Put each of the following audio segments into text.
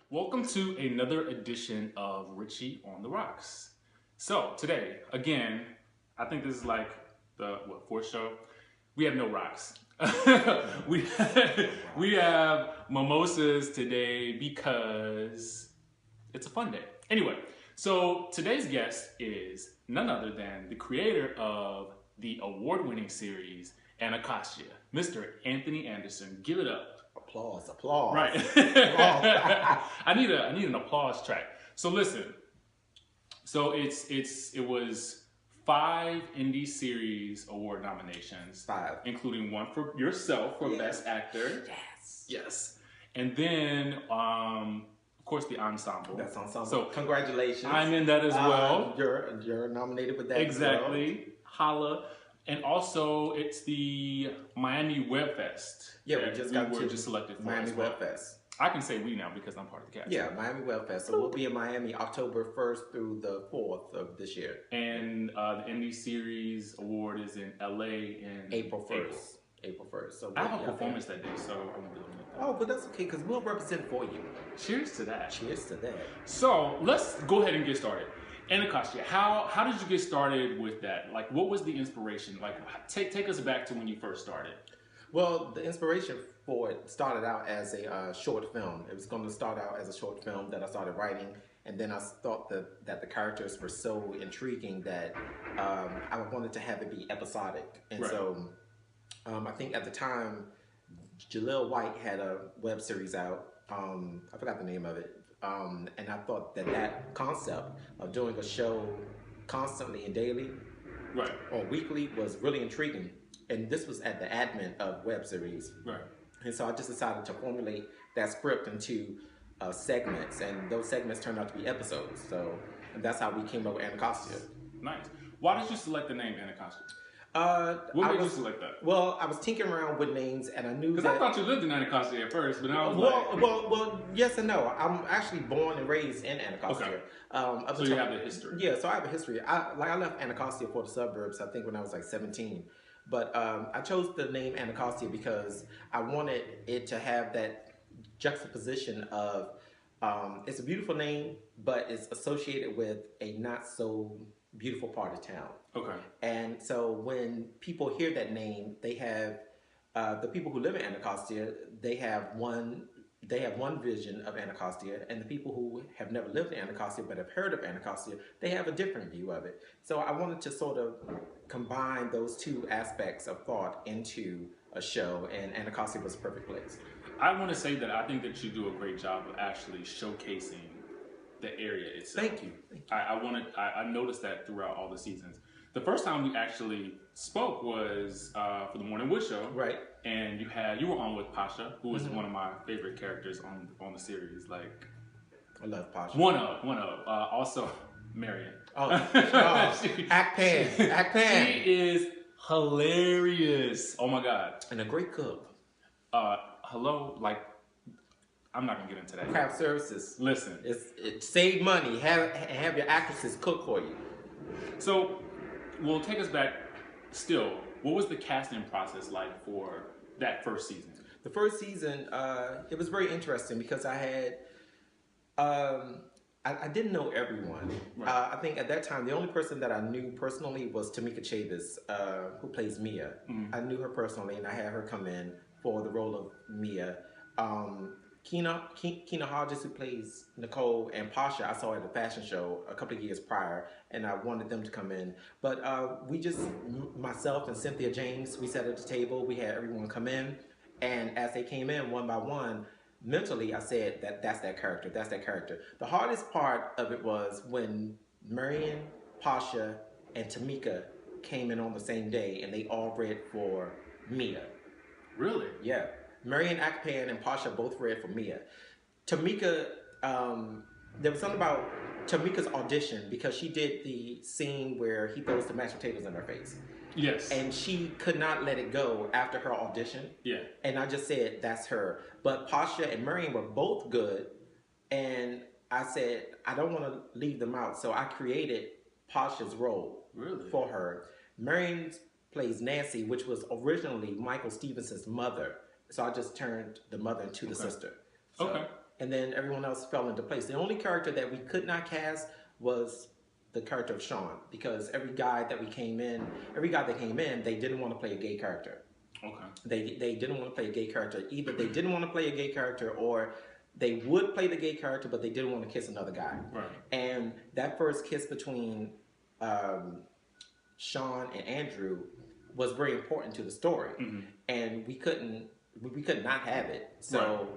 Welcome to another edition of Richie on the Rocks. So today, again, I think this is like the fourth show. We have no rocks. we we have mimosas today because it's a fun day. Anyway, so today's guest is none other than the creator of the award-winning series Anacostia, Mr. Anthony Anderson. Give it up. Applause, applause. Right. Applause. I need an applause track. So listen. So it was 5 Indie Series Award nominations. 5. Including one for yourself for Best Actor. Yes. Yes. And then of course the ensemble. That's ensemble. So congratulations. I'm in that as well. You're nominated with that. Exactly. Holla. And also, it's the Miami Web Fest. Yeah, we just selected for Miami well. Web Fest. I can say we now because I'm part of the cast. Yeah, Miami Web Fest. So we'll be in Miami October 1st through the 4th of this year. And the Indie Series Award is in LA in April 1st. April 1st. So I have a performance that day, so I'm going to make that. Oh, but that's okay because we'll represent for you. Cheers to that. Cheers to that. So let's go ahead and get started. Anacostia, how did you get started with that? Like, what was the inspiration? Like, take us back to when you first started. Well, the inspiration for it started out as a short film. It was going to start out as a short film that I started writing, and then I thought that the characters were so intriguing that I wanted to have it be episodic. And so I think at the time, Jaleel White had a web series out. I forgot the name of it. And I thought that concept of doing a show constantly and daily or weekly was really intriguing. And this was at the advent of web series. Right. And so I just decided to formulate that script into segments, and those segments turned out to be episodes. So that's how we came up with Anacostia. Nice. Why did you select the name Anacostia? What made you select that? Well, I was tinkering around with names, and I knew because I thought you lived in Anacostia at first, but now I was well, yes and no. I'm actually born and raised in Anacostia. Okay. So you have the history. Yeah, so I have a history. I left Anacostia for the suburbs. I think when I was like 17. But I chose the name Anacostia because I wanted it to have that juxtaposition of it's a beautiful name, but it's associated with a not so beautiful part of town. Okay. And so when people hear that name, they have the people who live in Anacostia, they have one vision of Anacostia, and the people who have never lived in Anacostia but have heard of Anacostia, they have a different view of it. So I wanted to sort of combine those two aspects of thought into a show, and Anacostia was a perfect place. I want to say that I think that you do a great job of actually showcasing the area itself. Thank you. I noticed that throughout all the seasons. The first time we actually spoke was for the Morning Wood Show, right? And you were on with Pasha, who was one of my favorite characters on the series. Like, I love Pasha. One of also Marion. Act Pan. She is hilarious. Oh my god, and a great cook. Hello, like. I'm not gonna get into that. Craft services. Listen, it save money. Have your actresses cook for you. So, we'll take us back. Still, what was the casting process like for that first season? The first season, it was very interesting because I had, I didn't know everyone. Right. I think at that time the only person that I knew personally was Tamika Chavis, who plays Mia. Mm-hmm. I knew her personally, and I had her come in for the role of Mia. Kina Hodges, who plays Nicole, and Pasha, I saw at a fashion show a couple of years prior, and I wanted them to come in. But myself and Cynthia James, we sat at the table, we had everyone come in, and as they came in one by one, mentally I said that's that character, that's that character. The hardest part of it was when Marion, Pasha, and Tamika came in on the same day, and they all read for Mia. Really? Yeah. Marion Akpan and Pasha both read for Mia. Tamika, there was something about Tamika's audition because she did the scene where he throws the mashed potatoes in her face. Yes. And she could not let it go after her audition. Yeah. And I just said, that's her. But Pasha and Marion were both good. And I said, I don't want to leave them out. So I created Pasha's role for her. Marion plays Nancy, which was originally Michael Stevenson's mother. So I just turned the mother into the sister. So, and then everyone else fell into place. The only character that we could not cast was the character of Sean, because every guy that came in, they didn't want to play a gay character. Okay. They didn't want to play a gay character. Either they didn't want to play a gay character, or they would play the gay character, but they didn't want to kiss another guy. Right. And that first kiss between Sean and Andrew was very important to the story, and we could not have it. So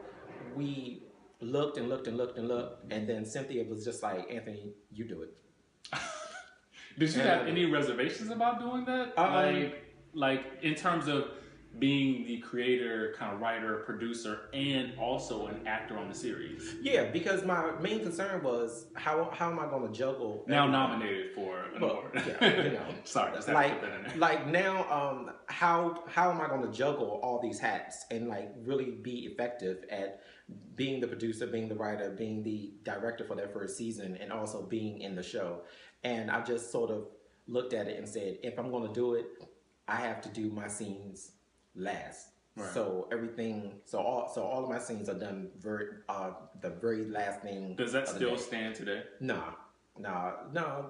we looked and looked and looked and looked, and then Cynthia was just like, Anthony, you do it. Did you have any reservations about doing that? Like in terms of being the creator, kind of writer, producer, and also an actor on the series? Yeah, because my main concern was how am I going to juggle? Now nominated for an award. Yeah, you know. Sorry, just have to put that in there. Like now, how am I going to juggle all these hats and like really be effective at being the producer, being the writer, being the director for that first season, and also being in the show? And I just sort of looked at it and said, if I'm going to do it, I have to do my scenes last. Right. So all of my scenes are done the very last thing. Does that still stand today? No,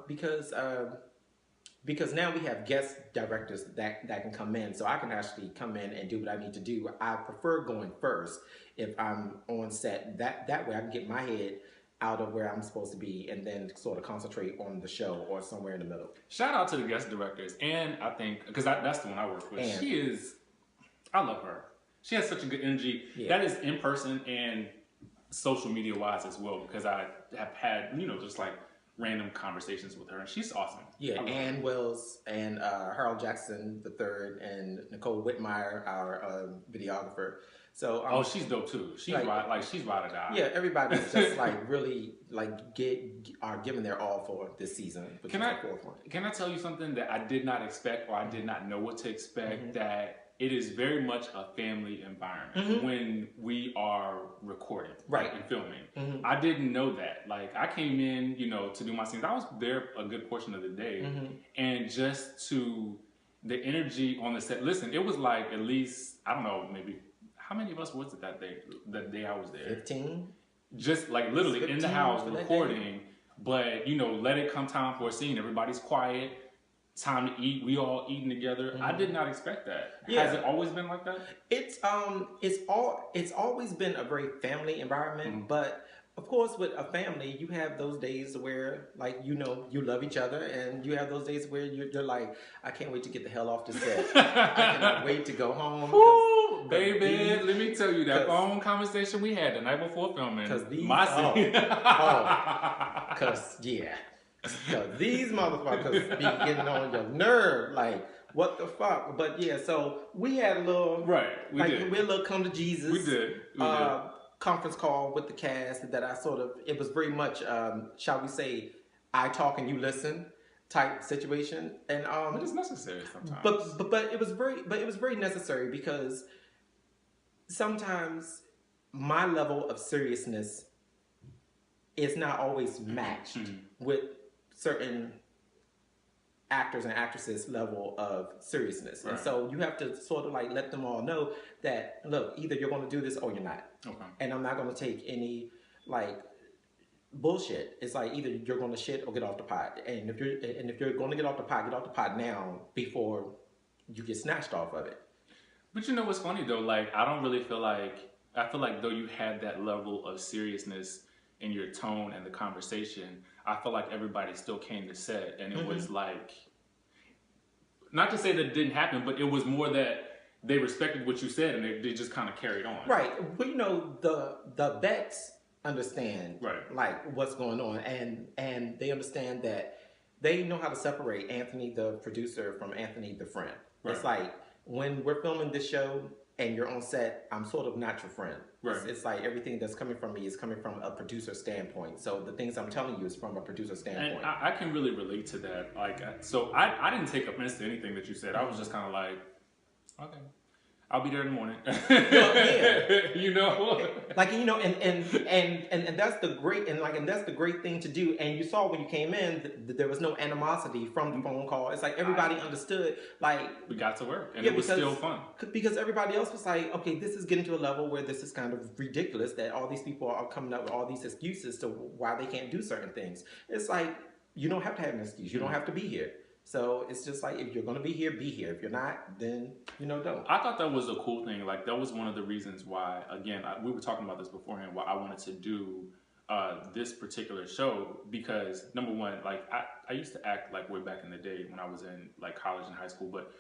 because now we have guest directors that can come in, so I can actually come in and do what I need to do. I prefer going first if I'm on set. That way I can get my head out of where I'm supposed to be and then sort of concentrate on the show or somewhere in the middle. Shout out to the guest directors, and I think, because that's the one I work with, I love her. She has such a good energy. Yeah. That is in person and social media wise as well, because I have had, just like random conversations with her, and she's awesome. Yeah, Ann Wells and Harold Jackson III and Nicole Whitmire, our videographer. So she's dope too. She's she's ride or die. Yeah, everybody's just like really are giving their all for this season. Can I tell you something that I did not expect, or I did not know what to expect? That it is very much a family environment when we are recording and filming. I didn't know that. Like, I came in, to do my scenes. I was there a good portion of the day, and just to the energy on the set. Listen, it was like at least, I don't know, maybe. How many of us was it that day I was there? 15. Just like literally in the house recording, but let it come time for a scene. Everybody's quiet. Time to eat. We all eating together. I did not expect that. Yeah. Has it always been like that? It's always been a very family environment, but of course, with a family, you have those days where, you love each other, and you have those days where you're like, I can't wait to get the hell off the set. I cannot wait to go home. Woo, baby, let me tell you, that phone conversation we had the night before filming. Because these motherfuckers be getting on your nerve, like, what the fuck? But yeah, so we had a little, we had a little come to Jesus. We did. Conference call with the cast that it was very much, shall we say, I talk and you listen type situation, and but it's necessary sometimes. But it was very necessary, because sometimes my level of seriousness is not always matched with certain actors and actresses' level of seriousness. Right. And so you have to sort of let them all know that, look, either you're going to do this or you're not. Okay. And I'm not going to take any bullshit. It's either you're going to shit or get off the pot. And if you're going to get off the pot now before you get snatched off of it. But you know what's funny though? I don't really feel I feel like though you had that level of seriousness in your tone and the conversation, I feel like everybody still came to set, and it was not to say that it didn't happen, but it was more that they respected what you said, and they just kind of carried on. Right. But the vets understand what's going on, and they understand that they know how to separate Anthony the producer from Anthony the friend. Right. It's when we're filming this show and you're on set, I'm sort of not your friend. Right. It's everything that's coming from me is coming from a producer standpoint. So the things I'm telling you is from a producer standpoint. And I can really relate to that. So I didn't take offense to anything that you said. I was just kind of okay. I'll be there in the morning. Yeah. You know, like and that's the great and that's the great thing to do. And you saw when you came in, there was no animosity from the phone call. It's like everybody understood. Like we got to work, and yeah, it was still fun because everybody else was like, okay, this is getting to a level where this is kind of ridiculous that all these people are coming up with all these excuses to why they can't do certain things. It's like you don't have to have an excuse. You don't have to be here. So it's just like, if you're going to be here, be here. If you're not, then, don't. I thought that was a cool thing. Like, that was one of the reasons why, again, we were talking about this beforehand, why I wanted to do this particular show, because number one, like, I used to act like way back in the day when I was in like college and high school, but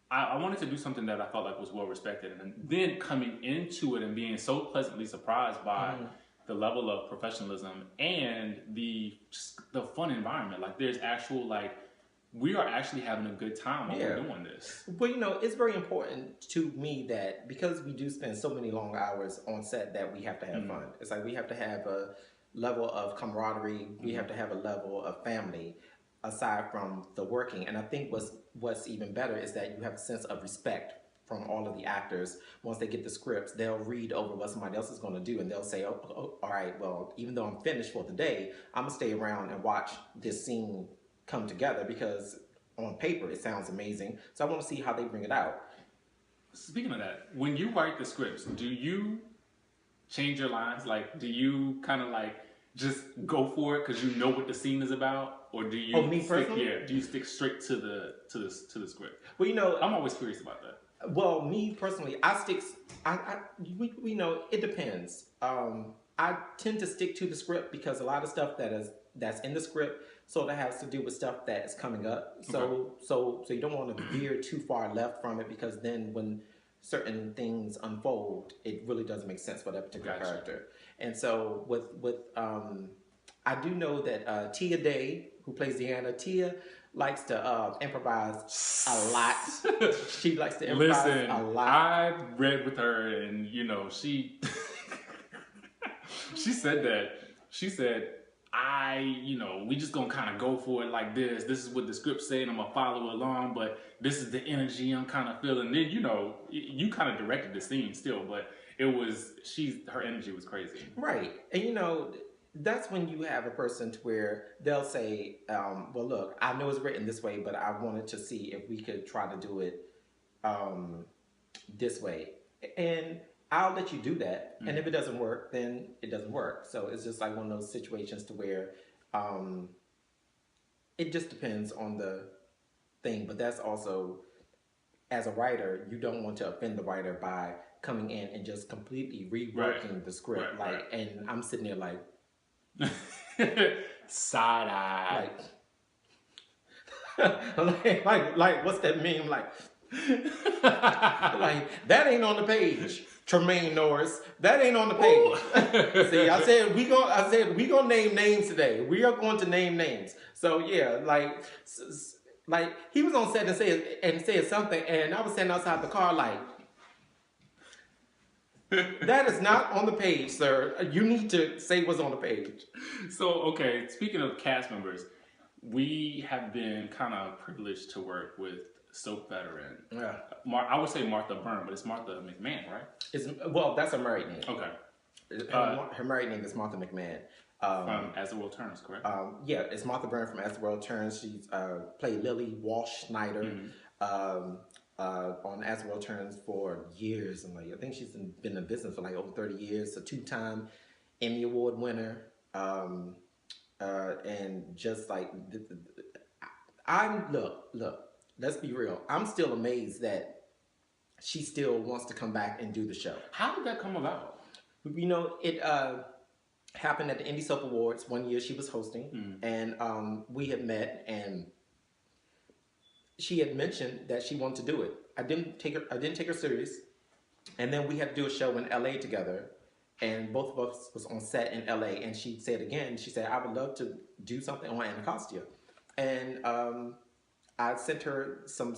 I wanted to do something that I felt like was well respected. And then coming into it and being so pleasantly surprised by the level of professionalism and the fun environment. Like, there's actual, like, we are actually having a good time while we're doing this. Well, it's very important to me that because we do spend so many long hours on set that we have to have fun. It's like we have to have a level of camaraderie. We have to have a level of family aside from the working. And I think what's even better is that you have a sense of respect from all of the actors. Once they get the scripts, they'll read over what somebody else is going to do, and they'll say, oh, all right, well, even though I'm finished for the day, I'm going to stay around and watch this scene come together, because on paper it sounds amazing, so I want to see how they bring it out. Speaking of that, when you write the scripts, do you change your lines? Like, do you kind of like just go for it because you know what the scene is about, or do you me personally? do you stick straight to the script? Well, I'm always curious about that. Well, me personally, it depends. I tend to stick to the script because a lot of stuff that's in the script sort of has to do with stuff that is coming up. So you don't want to veer too far left from it, because then when certain things unfold, it really doesn't make sense for that particular character. And so with I do know that Tia Day, who plays Deanna, Tia likes to improvise a lot. She likes to improvise a lot. I read with her, and she she said that. She said, we just gonna kind of go for it like this. This is what the script said, and I'm gonna follow along, but this is the energy I'm kind of feeling. Then, you kind of directed the scene still, but her energy was crazy. Right. And that's when you have a person to where they'll say, well, look, I know it's written this way, but I wanted to see if we could try to do it this way. And I'll let you do that. And if it doesn't work, then it doesn't work. So it's just like one of those situations to where it just depends on the thing. But that's also, as a writer, you don't want to offend the writer by coming in and just completely reworking the script. And I'm sitting there like, side eye. Like what's that meme? Like that ain't on the page. Tremaine Norris, that ain't on the page. See, I said we gonna name names today. We are going to name names. So yeah, like he was on set and said something, and I was standing outside the car like, that is not on the page, sir. You need to say what's on the page. So, okay, speaking of cast members, we have been kind of privileged to work with soap veteran. Yeah. I would say Martha Byrne, but it's Martha McMahon, right? That's her married name. Okay. Her married name is Martha McMahon. From As the World Turns, correct? Yeah, it's Martha Byrne from As the World Turns. She's played Lily Walsh Snyder. On As the World Turns for years. And I think she's been in business for like over 30 years. A 2-time Emmy Award winner. And just like, look, let's be real. I'm still amazed that she still wants to come back and do the show. How did that come about? It happened at the Indie Soap Awards. One year she was hosting, and we had met, and she had mentioned that she wanted to do it. I didn't take her serious. And then we had to do a show in LA together, and both of us was on set in LA, and she said, I would love to do something on Anacostia. And I sent her some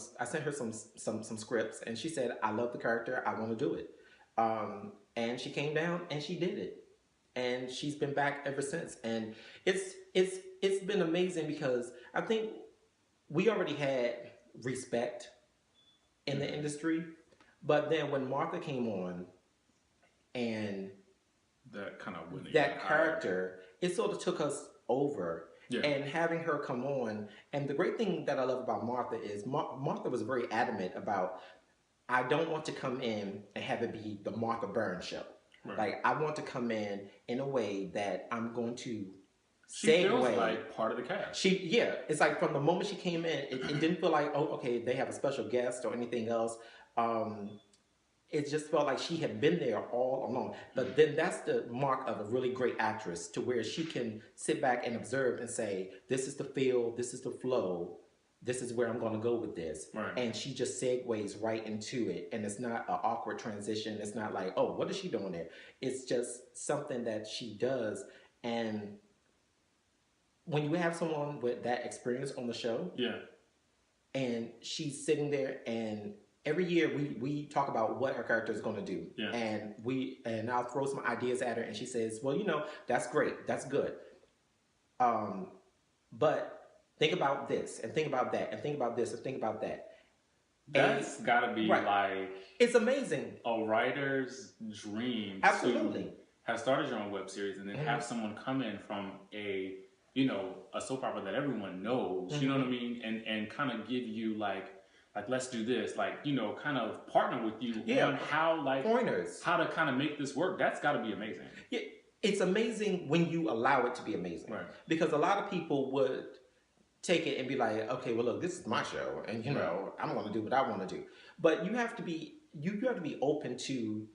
scripts, and she said, I love the character, I want to do it. And she came down and she did it. And she's been back ever since. And it's been amazing, because I think we already had respect in the industry, But then when Martha came on, and that kind of winning that character, it sort of took us over. Yeah. And having her come on, and the great thing that I love about Martha is Martha was very adamant about, I don't want to come in and have it be the Martha Burns show. Right. Like, I want to come in a way that I'm going to she feels like part of the cast. It's like from the moment she came in, it didn't feel like, oh, okay, they have a special guest or anything else. It just felt like she had been there all along. But then that's the mark of a really great actress, to where she can sit back and observe and say, this is the feel, this is the flow, this is where I'm going to go with this. Right. And she just segues right into it. And it's not an awkward transition. It's not like, oh, what is she doing there? It's just something that she does. And when you have someone with that experience on the show, yeah, and she's sitting there, and every year we talk about what her character is going to do, yeah, and I'll throw some ideas at her, and she says, well, that's great, that's good, but think about this, and think about that, and think about this, and think about that. That's got to be right. Like, it's amazing, a writer's dream. Absolutely. To have started your own web series and then have someone come in from a soap opera that everyone knows, you know what I mean, and kind of give you like let's do this, kind of partner with you on how, pointers, how to kind of make this work. That's got to be amazing. Yeah, it's amazing when you allow it to be amazing, right? Because a lot of people would take it and be like, okay, well, look, this is my show, and I'm going to do what I want to do. But you have to be open to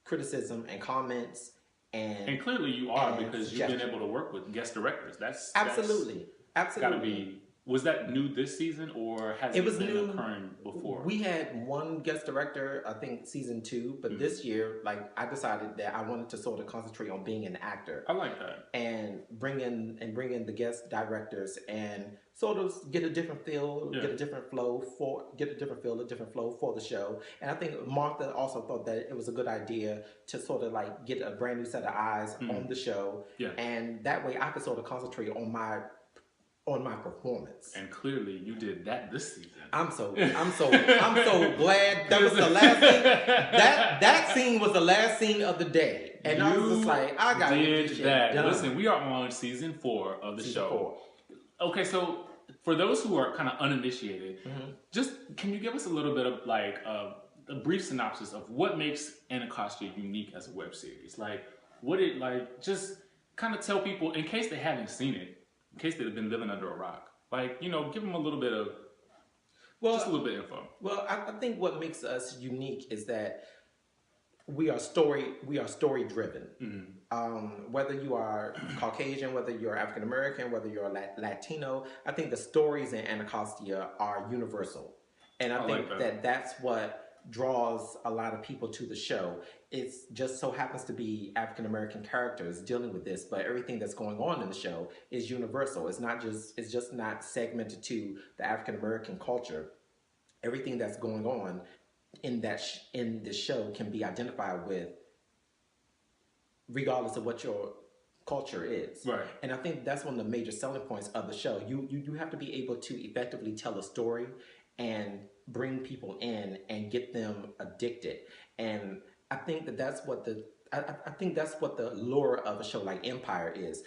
criticism and comments. And clearly you are, because you've been able to work with guest directors. That's absolutely got to be. Was that new this season, or has it been occurring before? We had one guest director, I think season 2, but this year, I decided that I wanted to sort of concentrate on being an actor. I like that. And bring in the guest directors and sort of get a different feel, get a different flow for the show. And I think Martha also thought that it was a good idea to sort of get a brand new set of eyes on the show. Yeah. And that way I could sort of concentrate on my performance. And clearly you did that this season. I'm so glad that was the last scene. That scene was the last scene of the day. And I was just like, I got this shit done. Listen, we are on season 4 of the show. 4. Okay, so for those who are kind of uninitiated, just can you give us a little bit of a brief synopsis of what makes Anacostia unique as a web series? Just kind of tell people, in case they haven't seen it, in case they've been living under a rock, give them a little bit of, just a little bit of info. Well, I think what makes us unique is that we are story driven. Whether you are Caucasian, whether you're African American, whether you're Latino, I think the stories in Anacostia are universal, and I think that's what draws a lot of people to the show. It just so happens to be African American characters dealing with this, but everything that's going on in the show is universal. It's just not segmented to the African American culture. Everything that's going on in this show can be identified with, regardless of what your culture is. Right. And I think that's one of the major selling points of the show. You have to be able to effectively tell a story and bring people in and get them addicted. And I think that's what the lure of a show like Empire is.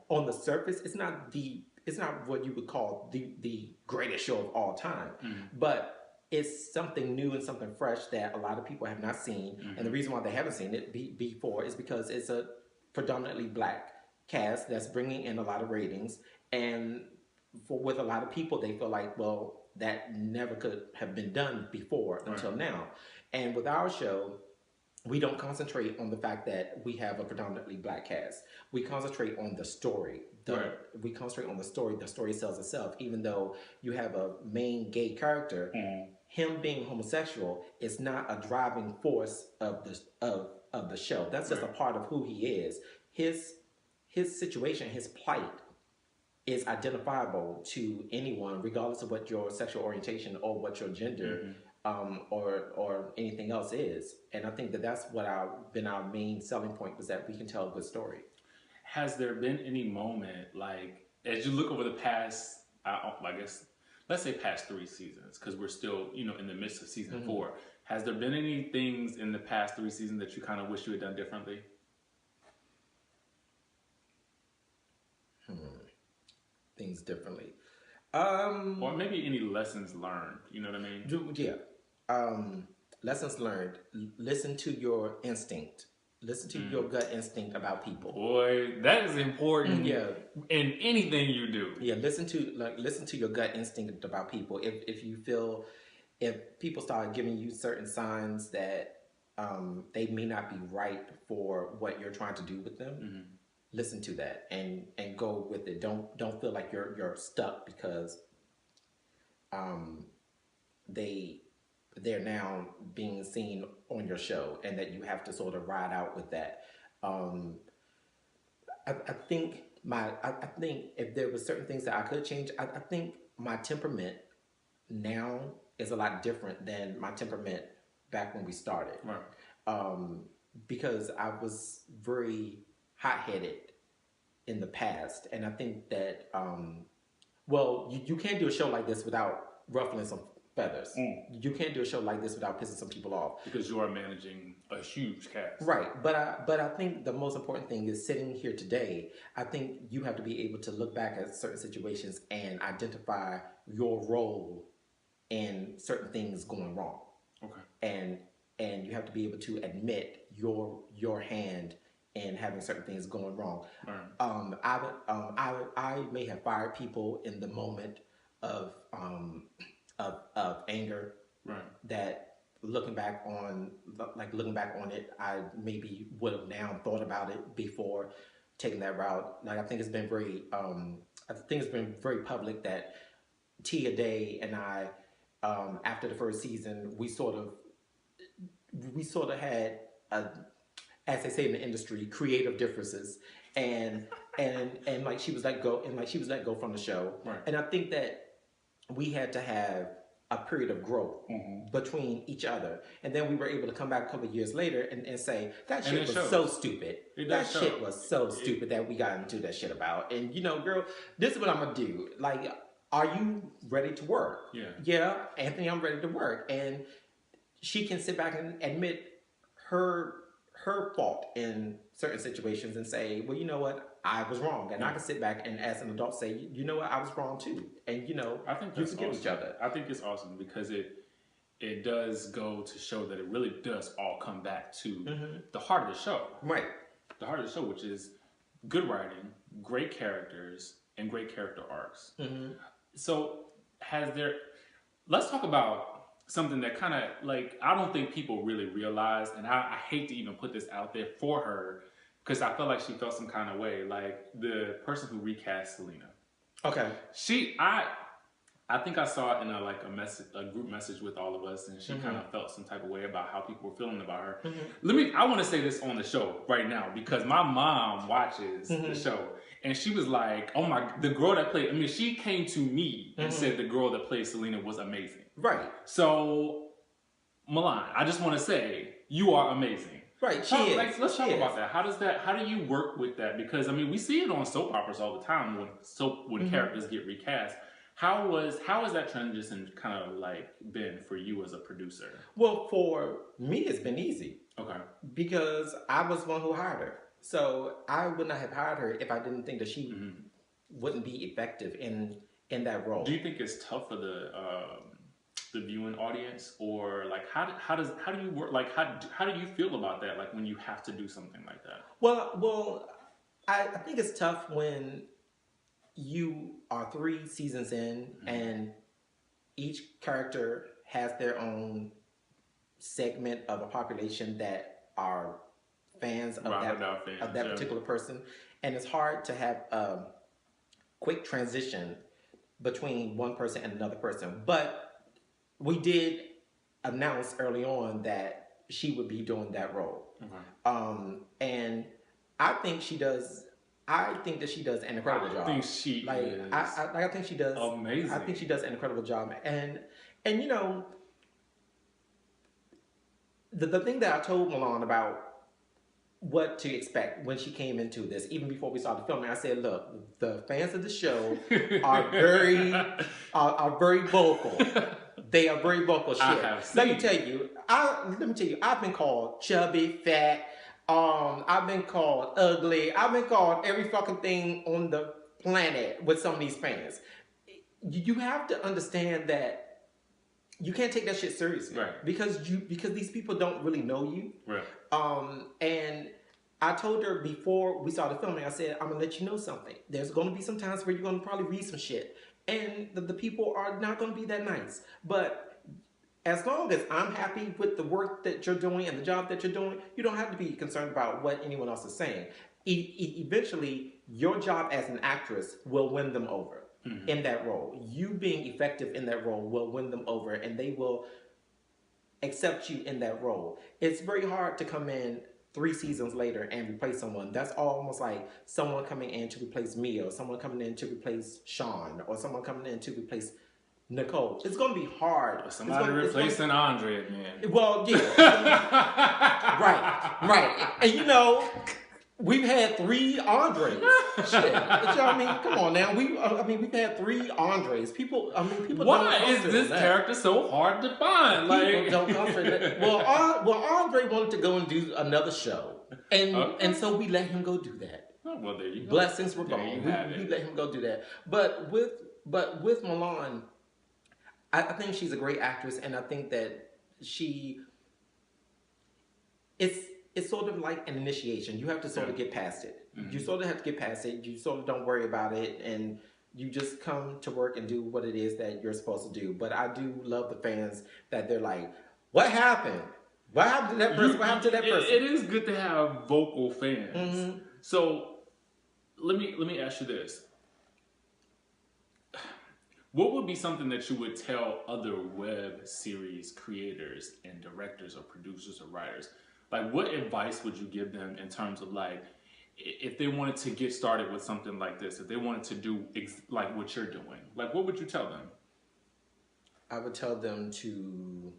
On the surface, it's not what you would call the greatest show of all time, but it's something new and something fresh that a lot of people have not seen. And the reason why they haven't seen it before is because it's a predominantly black cast that's bringing in a lot of ratings. And with a lot of people, they feel like, well, that never could have been done before until now. And with our show, we don't concentrate on the fact that we have a predominantly black cast. We concentrate on the story. We concentrate on the story. The story sells itself. Even though you have a main gay character, him being homosexual is not a driving force of the show. That's just a part of who he is. His situation, his plight, is identifiable to anyone, regardless of what your sexual orientation or what your gender or anything else is. And I think that's what been our main selling point, was that we can tell a good story. Has there been any moment, as you look over the past, I guess, let's say past 3 seasons, because we're still, in the midst of season 4. Has there been any things in the past 3 seasons that you kind of wish you had done differently? Things differently. Or maybe any lessons learned, you know what I mean? Yeah. Lessons learned. Listen to your instinct. Listen to your gut instinct about people. Boy, that is important. Yeah. In anything you do. Yeah, listen to your gut instinct about people. If people start giving you certain signs that they may not be right for what you're trying to do with them, listen to that and go with it. Don't feel like you're stuck because they're now being seen on your show and that you have to sort of ride out with that. I think if there were certain things that I could change, I think my temperament now is a lot different than my temperament back when we started. Right. Because I was very hot-headed in the past, and I think that you can't do a show like this without ruffling some feathers. You can't do a show like this without pissing some people off. Because you are managing a huge cast. Right, but I think the most important thing is sitting here today. I think you have to be able to look back at certain situations and identify your role in certain things going wrong. Okay. And you have to be able to admit your hand in having certain things going wrong. Right. I may have fired people in the moment of anger. Right. That looking back on it, I maybe would have now thought about it before taking that route. Like I think it's been very public that Tia Day and I, after the first season, we sort of had as they say in the industry, creative differences, and like she was let go from the show. Right. And I think that we had to have a period of growth between each other, and then we were able to come back a couple of years later and say that shit was so stupid. That shit was so stupid that we got into that shit about. And girl, this is what I'm gonna do. Like, are you ready to work? Yeah, Anthony, I'm ready to work. And she can sit back and admit her fault in certain situations and say, well, you know what, I was wrong. And I can sit back and as an adult say, you know what, I was wrong too. And I think you forgive each other. I think it's awesome because it does go to show that it really does all come back to the heart of the show. Right. The heart of the show, which is good writing, great characters, and great character arcs. So let's talk about something that kind of, like, I don't think people really realize, and I hate to even put this out there for her, because I felt like she felt some kind of way, like the person who recast Selena. Okay. I think I saw it in a group message with all of us, and she kind of felt some type of way about how people were feeling about her. I want to say this on the show right now, because my mom watches the show, and she was like, the girl that played, she came to me and said the girl that played Selena was amazing. Right. So, Milan, I just want to say, you are amazing. Right, let's talk about that. How do you work with that? Because, we see it on soap operas all the time when characters get recast. How has that transition kind of been for you as a producer? Well, for me, it's been easy. Okay. Because I was the one who hired her. So I would not have hired her if I didn't think that she wouldn't be effective in that role. Do you think it's tough for the viewing audience, or how do you work? How do you feel about that? When you have to do something like that? Well, I think it's tough when you are 3 seasons in and each character has their own segment of a population that are fans of that particular person, and it's hard to have a quick transition between one person and another person. But we did announce early on that she would be doing that role, and I think she does. I think that she does an incredible job. I think she is. I think she does amazing. I think she does an incredible job, and the thing that I told Milan about what to expect when she came into this. Even before we started filming, I said, "Look, the fans of the show are very vocal. They are very vocal. Shit. Let me tell you, I've been called chubby, fat. I've been called ugly. I've been called every fucking thing on the planet with some of these fans. You have to understand that you can't take that shit seriously, right? Because these people don't really know you, right? And I told her before we started filming, I said, I'm gonna let you know something. There's gonna be some times where you're gonna probably read some shit, and the people are not gonna be that nice. But as long as I'm happy with the work that you're doing and the job that you're doing, you don't have to be concerned about what anyone else is saying. Eventually, your job as an actress will win them over. Mm-hmm. In that role. You being effective in that role will win them over, and they will accept you in that role. It's very hard to come in 3 seasons later and replace someone. That's almost like someone coming in to replace me, or someone coming in to replace Sean, or someone coming in to replace Nicole. It's going to be hard. Or somebody replacing Andre again. Well, yeah. Right. And you know, we've had 3 Andres. Shit, you know what I mean? Come on now. We've had 3 Andres. People. Why is this character so hard to find? People don't concentrate. Well, Andre wanted to go and do another show, and so we let him go do that. Oh, well, there you go. Blessings were gone. We let him go do that. But with Milan, I think she's a great actress, and I think that it's sort of like an initiation. You have to sort of get past it. Mm-hmm. You sort of have to get past it. You sort of don't worry about it, and you just come to work and do what it is that you're supposed to do. But I do love the fans that they're like, what happened? What happened to that person? What happened to that person? It is good to have vocal fans. Mm-hmm. So let me ask you this. What would be something that you would tell other web series creators and directors or producers or writers? Like, what advice would you give them in terms of, like, if they wanted to get started with something like this, if they wanted to do like what you're doing, like, what would you tell them? I would tell them to,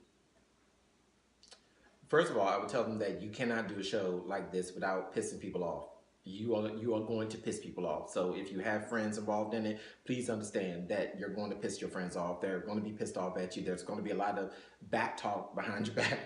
first of all, I would tell them that you cannot do a show like this without pissing people off. You are going to piss people off. So if you have friends involved in it, please understand that you're going to piss your friends off. They're going to be pissed off at you. There's going to be a lot of back talk behind your back.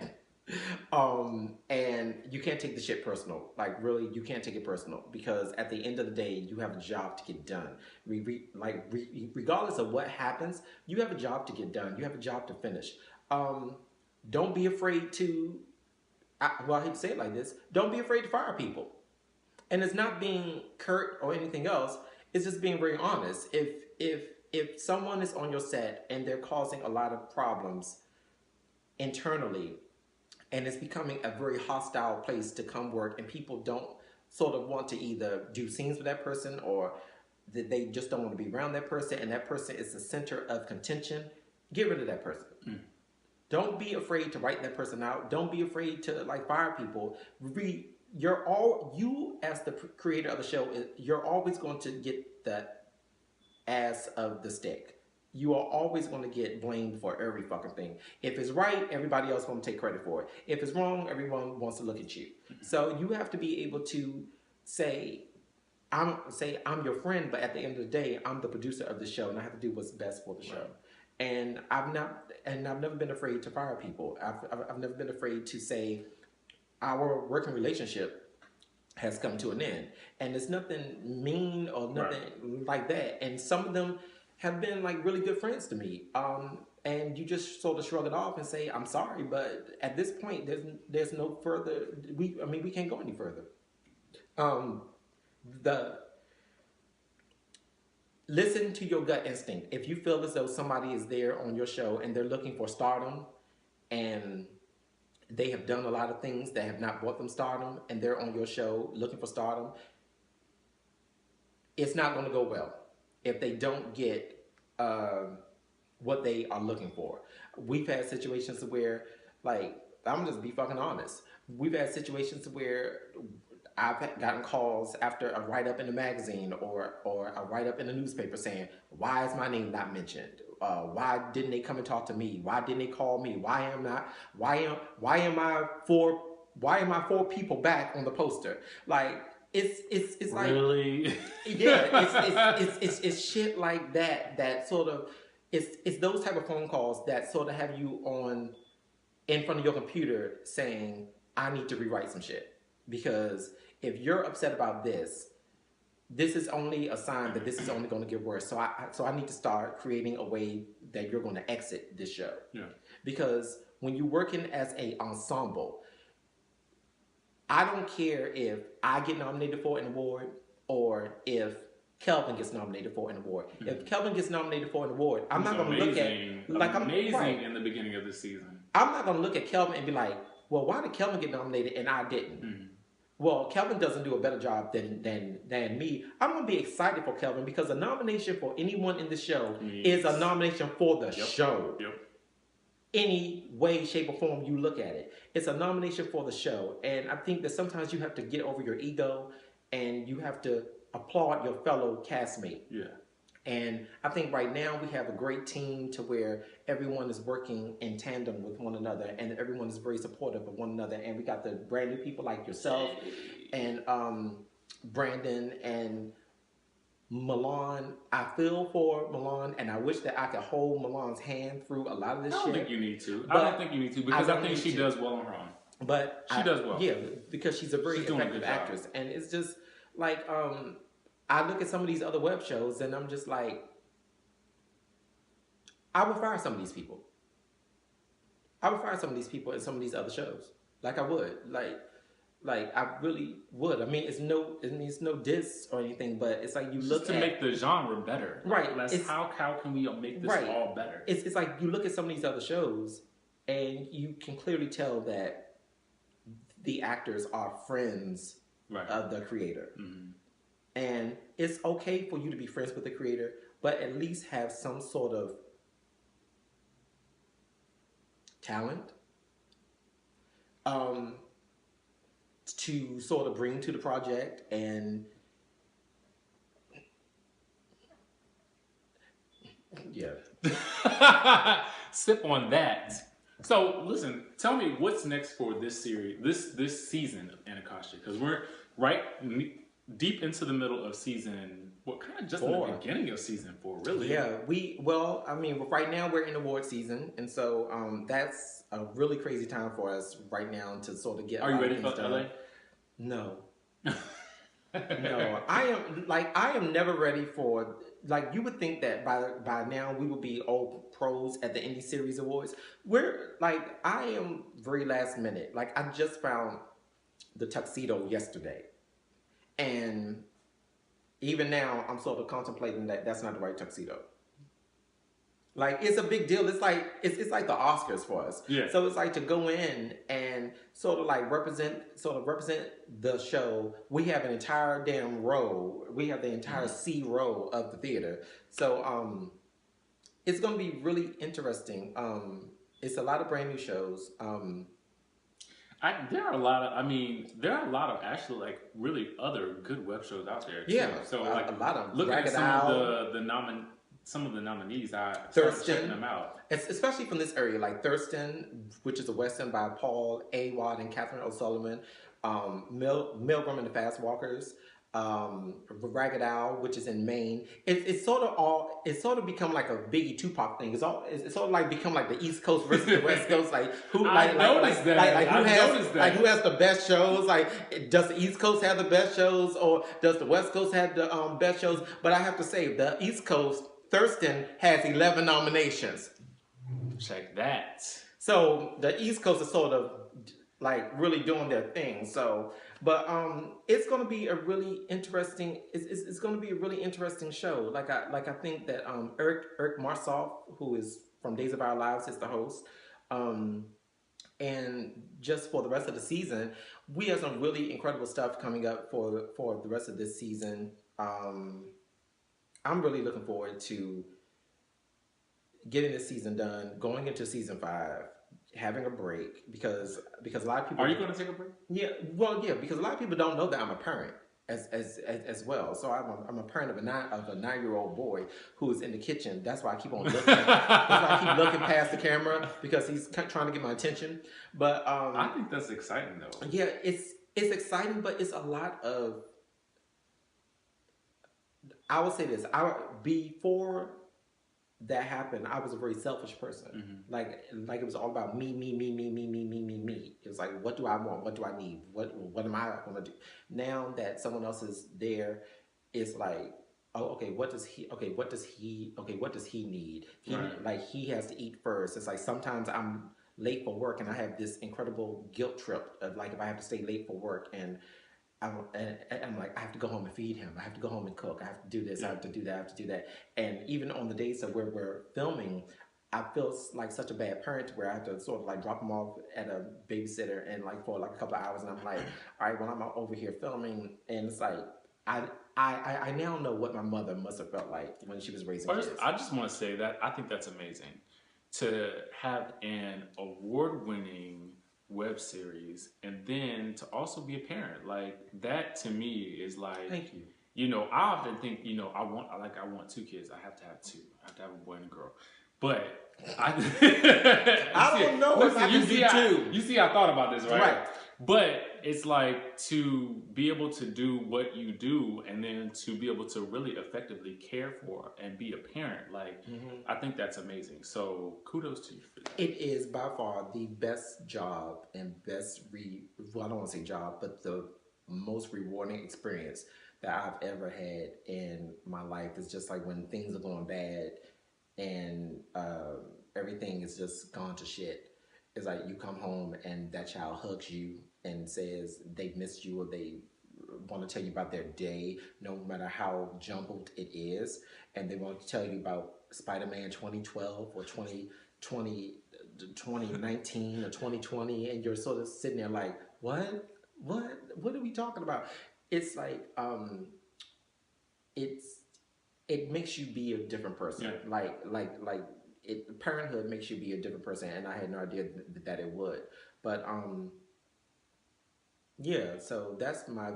And you can't take the shit personal. Like, really, you can't take it personal, because at the end of the day, you have a job to get done. Regardless of what happens, you have a job to get done. You have a job to finish. Don't be afraid to, I hate to say it like this, don't be afraid to fire people. And it's not being curt or anything else. It's just being very honest. If someone is on your set and they're causing a lot of problems internally, and it's becoming a very hostile place to come work, and people don't sort of want to either do scenes with that person, or that they just don't want to be around that person, and that person is the center of contention, get rid of that person. Mm. Don't be afraid to write that person out. Don't be afraid to, like, fire people. You as the creator of the show, you're always going to get the ass of the stick. You are always going to get blamed for every fucking thing. If it's right, everybody else going to take credit for it. If it's wrong, everyone wants to look at you. So you have to be able to say, I'm your friend, but at the end of the day, I'm the producer of the show, and I have to do what's best for the show. And I've never been afraid to fire people. I've never been afraid to say, our working relationship has come to an end, and it's nothing mean or nothing like that. And some of them have been, like, really good friends to me. And you just sort of shrug it off and say, I'm sorry, but at this point, there's no further, we can't go any further. Listen to your gut instinct. If you feel as though somebody is there on your show and they're looking for stardom, and they have done a lot of things that have not brought them stardom, and they're on your show looking for stardom, it's not going to go well if they don't get what they are looking for. We've had situations where, like, I'm just be fucking honest. We've had situations where I've gotten calls after a write-up in a magazine or a write-up in a newspaper saying, why is my name not mentioned? Why didn't they come and talk to me? Why didn't they call me? Why am I 4 why am I 4 people back on the poster? Like it's like really, yeah, it's shit like that sort of it's those type of phone calls that sort of have you on in front of your computer saying, I need to rewrite some shit. Because if you're upset about this, this is only a sign that this is only going to get worse. So I need to start creating a way that you're going to exit this show. Yeah. Because when you're working as a ensemble, I don't care if I get nominated for an award or if Kelvin gets nominated for an award. Mm-hmm. If Kelvin gets nominated for an award, I'm not going to look at like amazing right. in the beginning of the season. I'm not going to look at Kelvin and be like, well, why did Kelvin get nominated and I didn't? Mm-hmm. Well, Kelvin doesn't do a better job than me. I'm going to be excited for Kelvin because a nomination for anyone in the show is a nomination for the show. Yep. Any way, shape, or form you look at it. It's a nomination for the show. And I think that sometimes you have to get over your ego and you have to applaud your fellow castmate. Yeah. And I think right now we have a great team to where everyone is working in tandem with one another and everyone is very supportive of one another. And we got the brand new people like yourself and Brandon and Milan. I feel for Milan and I wish that I could hold Milan's hand through a lot of this shit. I don't think you need to. I don't think you need to because I think she does well on her own. But she does well. Yeah, because she's a very effective actress. And it's just like... I look at some of these other web shows and I'm just like, I would fire some of these people. I would fire some of these people in some of these other shows. Like I would. Like I really would. I mean, it's no diss or anything, but it's like you look to make the genre better. Right. How can we make this all better? It's like you look at some of these other shows and you can clearly tell that the actors are friends of the creator. Mm-hmm. And it's okay for you to be friends with the creator, but at least have some sort of talent to sort of bring to the project. And yeah. Sip on that. So listen, tell me what's next for this series, this season of Anacostia, because we're deep into the middle of season, kind of just 4. In the beginning of season 4, really. Yeah, right now we're in award season, and so that's a really crazy time for us right now to sort of get. Are you ready for LA? No. No, I am never ready for, like, you would think that by now we would be old pros at the Indie Series Awards. I am very last minute. Like, I just found the tuxedo yesterday. And even now, I'm sort of contemplating that that's not the right tuxedo. Like, it's a big deal. It's like it's like the Oscars for us. Yeah. So it's like to go in and sort of represent the show. We have an entire damn row. We have the entire C row of the theater. So it's going to be really interesting. It's a lot of brand new shows. There are a lot of actually like really other good web shows out there too. Yeah, so a lot of looking at some of the nominees, I started checking them out. Especially from this area, like Thurston, which is a western by Paul A. Watt and Catherine O'Sullivan, Milgram and the Fast Walkers, Ragged Owl, which is in Maine. It's sort of become like a Biggie Tupac thing. It's sort of like become like the East Coast versus the West Coast. Like who who has the best shows? Like, does the East Coast have the best shows or does the West Coast have the best shows? But I have to say, the East Coast, Thurston has 11 nominations. Check that. So the East Coast is sort of like really doing their thing. So, but it's going to be a really interesting. It's going to be a really interesting show. Like I think that Eric Marsoff, who is from Days of Our Lives, is the host. And just for the rest of the season, we have some really incredible stuff coming up for the rest of this season. I'm really looking forward to getting this season done, going into season 5, having a break because a lot of people. Are you going to take a break? Yeah, well, yeah, because a lot of people don't know that I'm a parent. as well. So I'm a parent of a 9-year-old boy who's in the kitchen. That's why I keep on looking. That's why I keep looking past the camera, because he's trying to get my attention. But I think that's exciting though. Yeah, it's exciting, but it's a lot of. I will say this: before that happened, I was a very selfish person. Mm-hmm. Like it was all about me. It was like, what do I want? What do I need? What am I going to do? Now that someone else is there, it's like, oh, okay, what does he need? Like, he has to eat first. It's like sometimes I'm late for work and I have this incredible guilt trip of, like, if I have to stay late for work, and I'm like, I have to go home and feed him. I have to go home and cook. I have to do this. I have to do that. I have to do that. And even on the days of where we're filming, I feel like such a bad parent where I have to sort of like drop him off at a babysitter and like for like a couple of hours, and I'm like, all right, when I'm over here filming, and it's like I now know what my mother must have felt like when she was raising kids. I just want to say that I think that's amazing to have an award-winning web series and then to also be a parent. Like, that to me is like, thank you. You know, I often think, you know, I want 2 kids. I have to have 2. I have to have a boy and a girl. But I don't know if I can do 2. You see, I thought about this, right? Right. But it's like, to be able to do what you do and then to be able to really effectively care for and be a parent, like, I think that's amazing. So kudos to you for that. It is by far the best job and best I don't want to say job, but the most rewarding experience that I've ever had in my life. Is just like when things are going bad and everything is just gone to shit. It's like you come home and that child hugs you and says they missed you, or they want to tell you about their day, no matter how jumbled it is, and they want to tell you about Spider-Man 2012 or 2019 or 2020, and you're sort of sitting there like, what are we talking about? It's like it makes you be a different person. Yeah. Parenthood makes you be a different person, and I had no idea that it would. But yeah, so that's my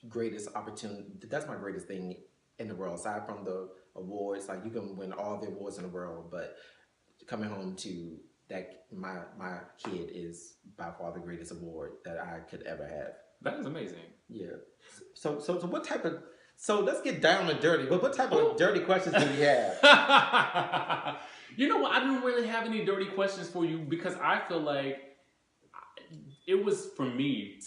greatest opportunity. That's my greatest thing in the world, aside from the awards. Like, you can win all the awards in the world, but coming home to that, my kid is by far the greatest award that I could ever have. That is amazing. Yeah. So what type of... So let's get down and dirty. What type of dirty questions do we have? You know what? I didn't really have any dirty questions for you, because I feel like it was for me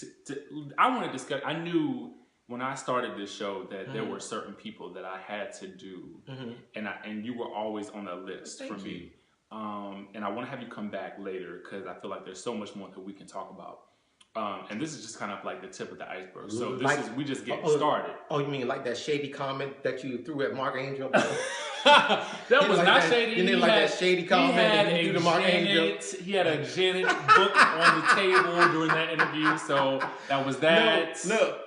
I want to discuss. I knew when I started this show that there were certain people that I had to do, and you were always on a list for me. And I want to have you come back later, because I feel like there's so much more that we can talk about. And this is just kind of like the tip of the iceberg. So we just getting started. Oh, you mean like that shady comment that you threw at Mark Angel? That was not shady. You didn't like that shady comment that you threw to Mark Angel? He had a Janet book on the table during that interview, so that was that.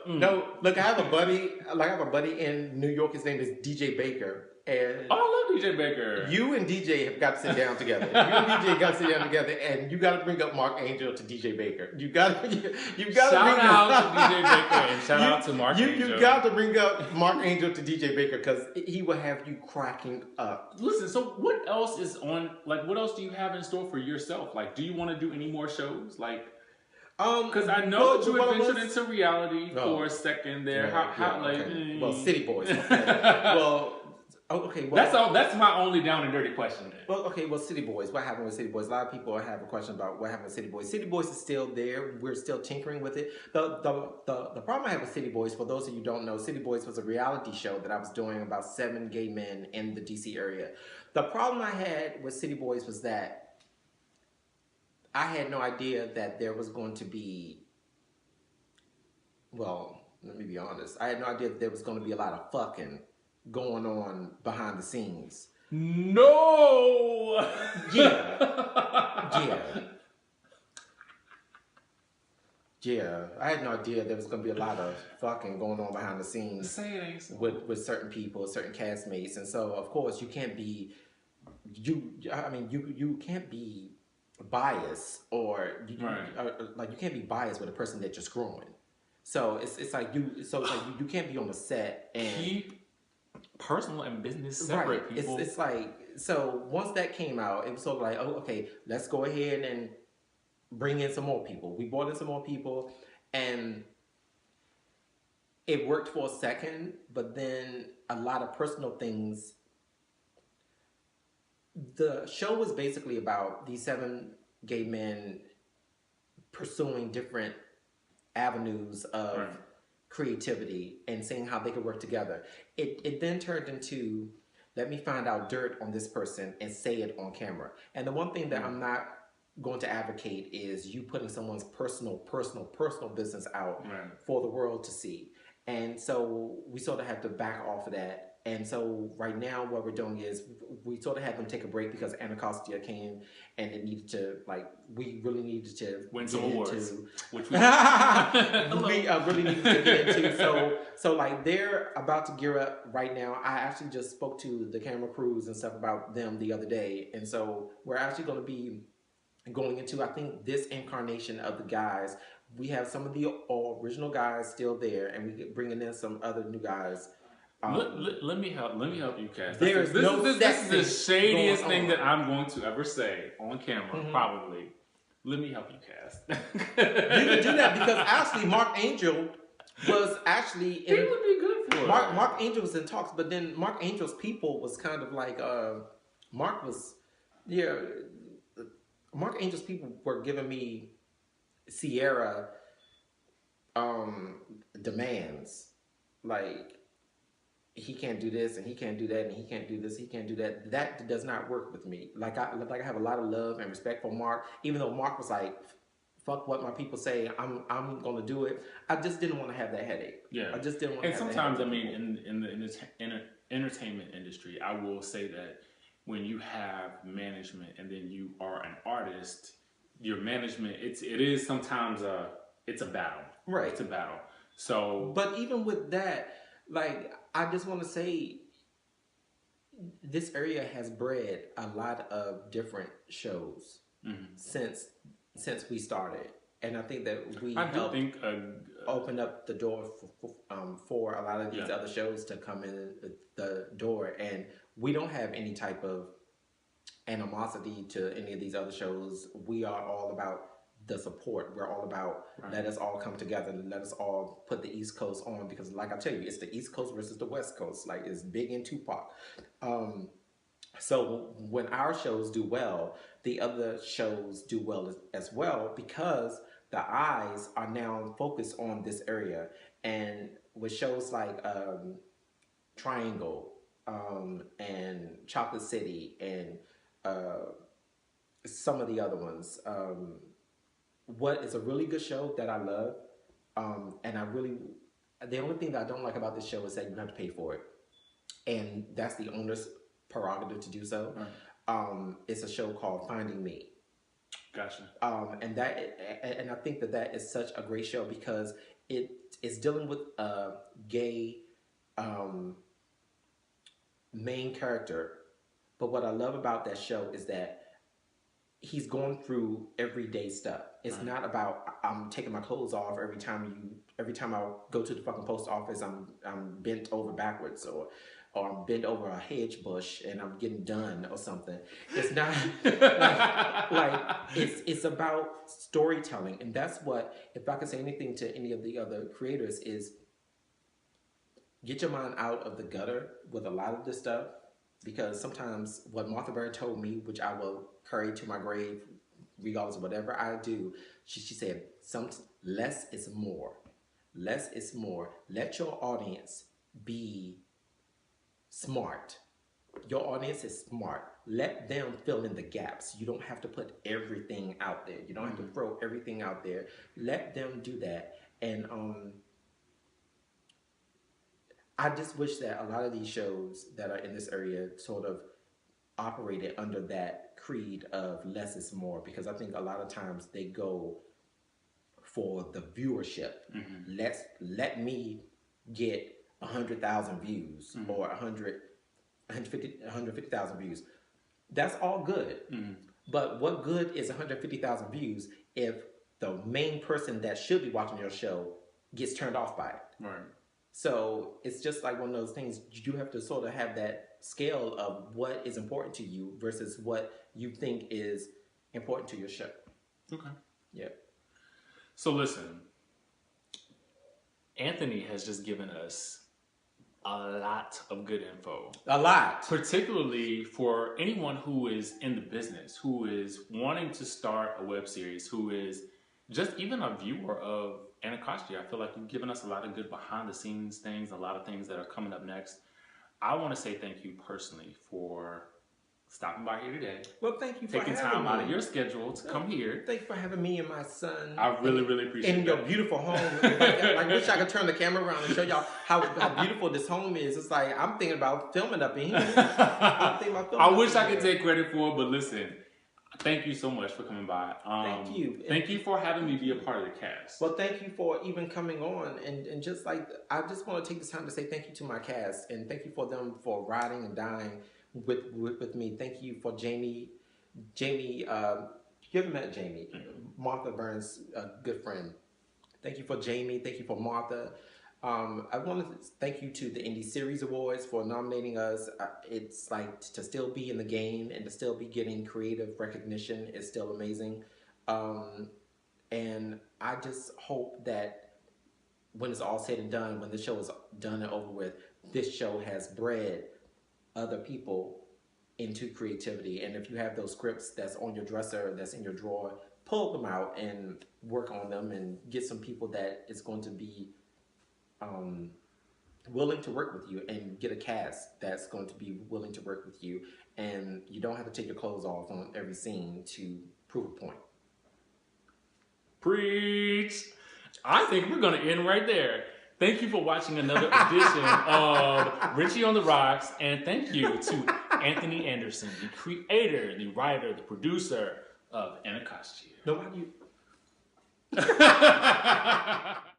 No. Look, I have a buddy in New York. His name is DJ Baker. And I love DJ Baker. You and DJ have got to sit down together. And you got to bring up Mark Angel to DJ Baker. You got to shout out to DJ Baker and shout out to Mark Angel. You got to bring up Mark Angel to DJ Baker, because he will have you cracking up. Listen, so what else is on? Like, what else do you have in store for yourself? Like, do you want to do any more shows? Like, because I know that you adventured into reality for a second there. Well, City Boys. Okay. Okay, well, that's my only down and dirty question then. Well, okay, City Boys. What happened with City Boys? A lot of people have a question about what happened with City Boys. City Boys is still there. We're still tinkering with it. The problem I have with City Boys, for those of you who don't know, City Boys was a reality show that I was doing about 7 gay men in the DC area. The problem I had with City Boys was that I had no idea that there was going to be, well, let me be honest. I had no idea that there was going to be a lot of fucking going on behind the scenes. No! Yeah. I had no idea there was going to be a lot of fucking going on behind the scenes with certain people, certain castmates. And so, of course, you can't be biased, or you can't be biased with a person that you're screwing. So it's like you can't be on the set and keep personal and business separate. Right. People. It's like, so once that came out, it was sort of like, oh, okay, let's go ahead and bring in some more people. We brought in some more people, and it worked for a second, but then a lot of personal things. The show was basically about these 7 gay men pursuing different avenues of creativity and seeing how they could work together. It then turned into, let me find out dirt on this person and say it on camera. And the one thing that I'm not going to advocate is you putting someone's personal business out for the world to see. And so we sort of had to back off of that. And so right now what we're doing is we sort of had them take a break because Anacostia came and it needed to, like, we really needed to win some awards, which we really needed to get into. So like they're about to gear up right now. I actually just spoke to the camera crews and stuff about them the other day. And so we're actually going to be going into, I think, this incarnation of the guys. We have some of the original guys still there, and we bringing in some other new guys. Let me help you, Cass. This is the shadiest thing that I'm going to ever say on camera, probably. Let me help you, Cass. You can do that because actually Mark Angel was actually in... He would be good for it. Mark Angel was in talks, but then Mark Angel's people was kind of like... Mark Angel's people were giving me Sierra demands. Like, he can't do this and he can't do that and he can't do this, he can't do that. That does not work with me. I have a lot of love and respect for Mark, even though Mark was like, fuck what my people say, I'm gonna do it. I just didn't want to have that headache. Yeah. I just didn't want to have sometimes, that headache. in the entertainment industry, I will say that when you have management and then you are an artist, your management, it is sometimes it's a battle. Right. It's a battle. So, but even with that, like, I just want to say, this area has bred a lot of different shows since we started, and I think that we helped open up the door for a lot of these other shows to come in the door, and we don't have any type of animosity to any of these other shows. We are all about the support. We're all about let us all come together and let us all put the East Coast on, because like I tell you, it's the East Coast versus the West Coast. Like, it's Big and Tupac. So when our shows do well, the other shows do well as well, because the eyes are now focused on this area. And with shows like Triangle and Chocolate City and some of the other ones, what is a really good show that I love, and the only thing that I don't like about this show is that you have to pay for it, and that's the owner's prerogative to do so. It's a show called Finding Me. Gotcha. And I think that is such a great show because it is dealing with a gay main character, but what I love about that show is that he's going through everyday stuff. It's not about I'm taking my clothes off every time I go to the fucking post office. I'm bent over backwards, or I'm bent over a hedge bush and I'm getting done or something. It's not it's about storytelling, and that's what, if I could say anything to any of the other creators, is get your mind out of the gutter with a lot of this stuff. Because sometimes what Martha Bird told me, which I will carry to my grave, regardless of whatever I do, she said, less is more. Less is more. Let your audience be smart. Your audience is smart. Let them fill in the gaps. You don't have to put everything out there. You don't have to throw everything out there. Let them do that. And I just wish that a lot of these shows that are in this area sort of operated under that creed of less is more, because I think a lot of times they go for the viewership. Let me get 100,000 views or 150,000 views. That's all good. But what good is 150,000 views if the main person that should be watching your show gets turned off by it. Right. So it's just like one of those things. You have to sort of have that scale of what is important to you versus what you think is important to your show. Okay. Yeah. So listen, Anthony has just given us a lot of good info. A lot. Particularly for anyone who is in the business, who is wanting to start a web series, who is just even a viewer of Anacostia. I feel like you've given us a lot of good behind the scenes things, a lot of things that are coming up next. I want to say thank you personally for stopping by here today. Well, thank you for taking having time me. out of your schedule to come here. Thank you for having me and my son. I really, really appreciate it. In your beautiful home. I wish I could turn the camera around and show y'all how beautiful this home is. It's like, I'm thinking about filming up in here. I wish I could take credit for it, but listen, thank you so much for coming by. Thank you. Thank you for having me be a part of the cast. Well, thank you for even coming on. And just like, I just want to take this time to say thank you to my cast. And thank you for them for riding and dying with me. Thank you for Jamie, you haven't met Jamie. Martha Burns, a good friend. Thank you for Jamie. Thank you for Martha. I want to thank you to the Indie Series Awards for nominating us. It's like to still be in the game and to still be getting creative recognition is still amazing. And I just hope that when it's all said and done, when the show is done and over with, this show has bred other people into creativity. And if you have those scripts that's on your dresser, that's in your drawer, pull them out and work on them and get some people that is going to be willing to work with you, and get a cast that's going to be willing to work with you. And you don't have to take your clothes off on every scene to prove a point. Preach! I think we're going to end right there. Thank you for watching another edition of Richie on the Rocks, and thank you to Anthony Anderson, the creator, the writer, the producer of Anacostia. No, why do you...